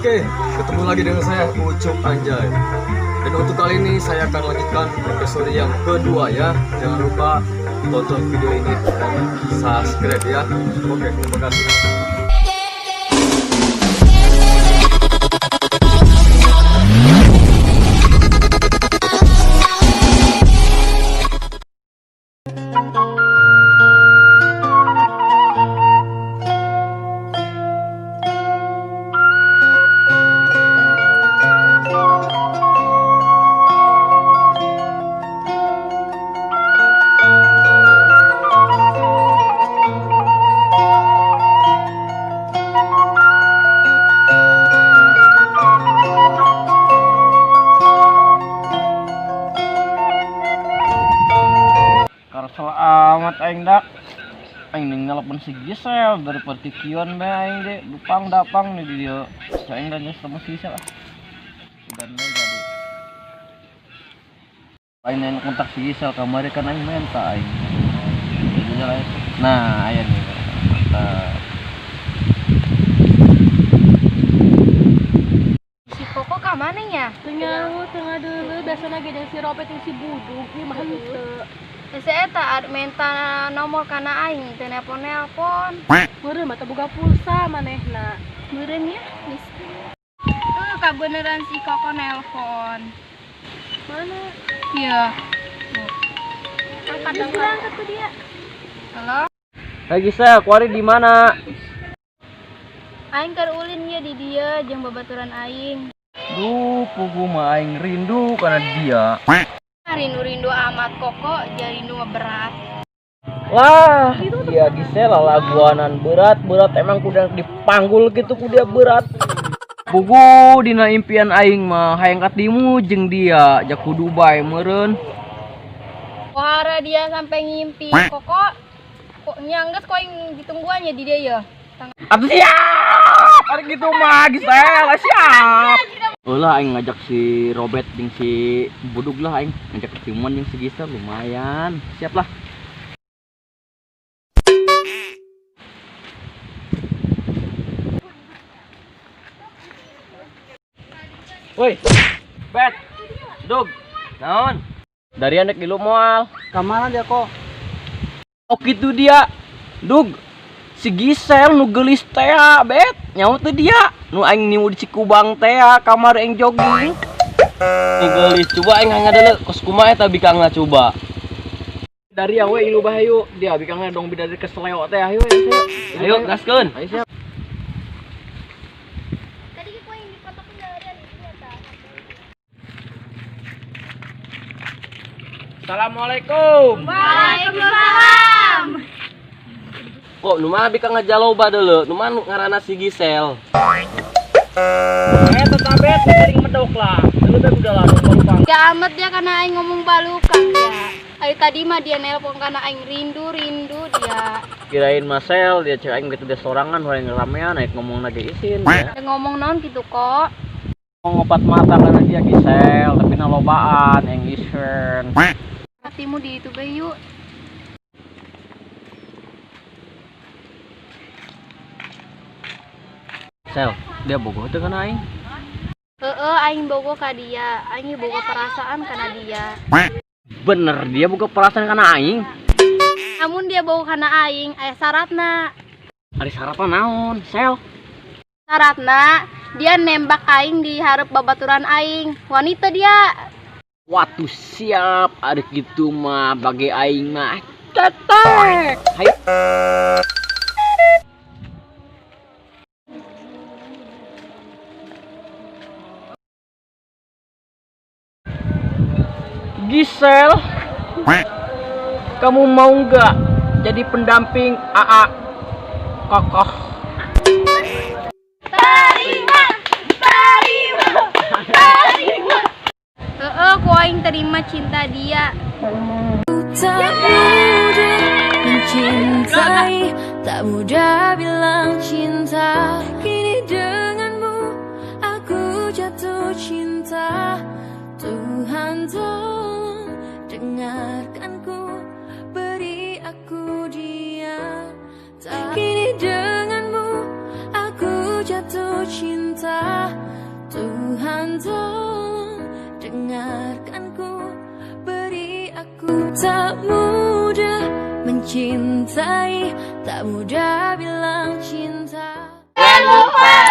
Oke, ketemu lagi dengan saya Ucup Anjay. Dan untuk kali ini saya akan lanjutkan episode yang kedua ya. Jangan lupa tonton video ini dan subscribe ya. Oke, terima kasih. Karsel amat aing dak. Aing ning nelpon si Gisel dari pertikian bae aing deh. Dupang dapang nih dia. Aing dan sama si Gisel ah. Dan jadi. Aing nang kontak si Gisel kamari kan aing minta aing. Nah, aya nih. Mantap. Si Koko ka mana ya? Tengah dulu biasanya gede si Robert yang si Buduk ini mah henteu. Saya tak minta nomor kana aing telepon. Meureun mah teu boga pulsa manehna. Meureun ya, miskin. Ka beneran si Koko nelpon. Mana? Iya. Angkat tuh dia. Halo? Hai Gisel, kuari di mana? Aing keur ulin ya di dia jeung babaturan aing. Duh, pugu mah aing rindu karena dia. Rindu-rindu amat Koko, jadi rindu berat. Wah, dia Gisel laguanan berat emang kuda dipanggul gitu kuda berat. Pugu dina impian aing mah hayang katimu jeung dia jak ku Dubai meureun. Wahara dia sampai ngimpi Koko. Kok nyangget kok yang ditungguannya di dia ya? Atuh siap. Ari gitu mah Gisel, siap. Ulah aing ngajak si Robert jeung si Budug lah aing ngajak ketemuan jeung si Gisel lumayan. Siap lah. Woi, Bet, Dug, naon? Dari anak ilu moal. Kamana dia kok? Oh gitu dia, Dug. Si Gisel nu geulis teh, Bet. Nyaho teh dia. Nu aing nimu di Cikubang teh, kamar aing jogging. Nu geulis coba aing ngadeuleu kos kumaha eta bikangna coba. Dari awe ilu bahayu, dia bikangna dong bidari kesleo teh ayo. Ayo gaskeun. Ayo siap. Assalamualaikum. Waalaikumsalam. Kok nu mah bika ngajaloba deuleu, nu mah ngaranna si Gisel. Tetabet sering medok lah. Deuleu teh udah lah numpang. Ya amat dia karena aing ngomong balukang ya. Ari tadi mah dia nelpon karena aing rindu dia. Kirain Marcel dia cek aing gitu dia sorangan hoyong ramean naik ngomong lagi isin ya. Dia ngomong naon gitu kok. Ngopat mata karena dia Gisel, tapi nalobaan yang isen. Hatimu di itu bayu. Sel, dia bogoh teh kana aing. Aing bogo ka dia. Aing bogo perasaan kana dia. Bener dia boga perasaan kana aing. Namun dia bogo kana aing, aya syaratna. Ari syaratna naon, Sel? Syaratna dia nembak aing di hareup babaturan aing. Wanita dia. Watu siap, ada gitu mah bagi aing mah. Tetek. Hai. Gisel, kamu mau nggak jadi pendamping AA Kokoh? Terima. Ku aing terima cinta dia. Tak mudah mencintai, tak mudah bilang cinta. Kini denganmu aku jatuh cinta. Tuhan tolong dengarkanku, beri aku dia. Kini denganmu aku jatuh cinta. Tak mudah mencintai, tak mudah bilang cinta. Jangan lupa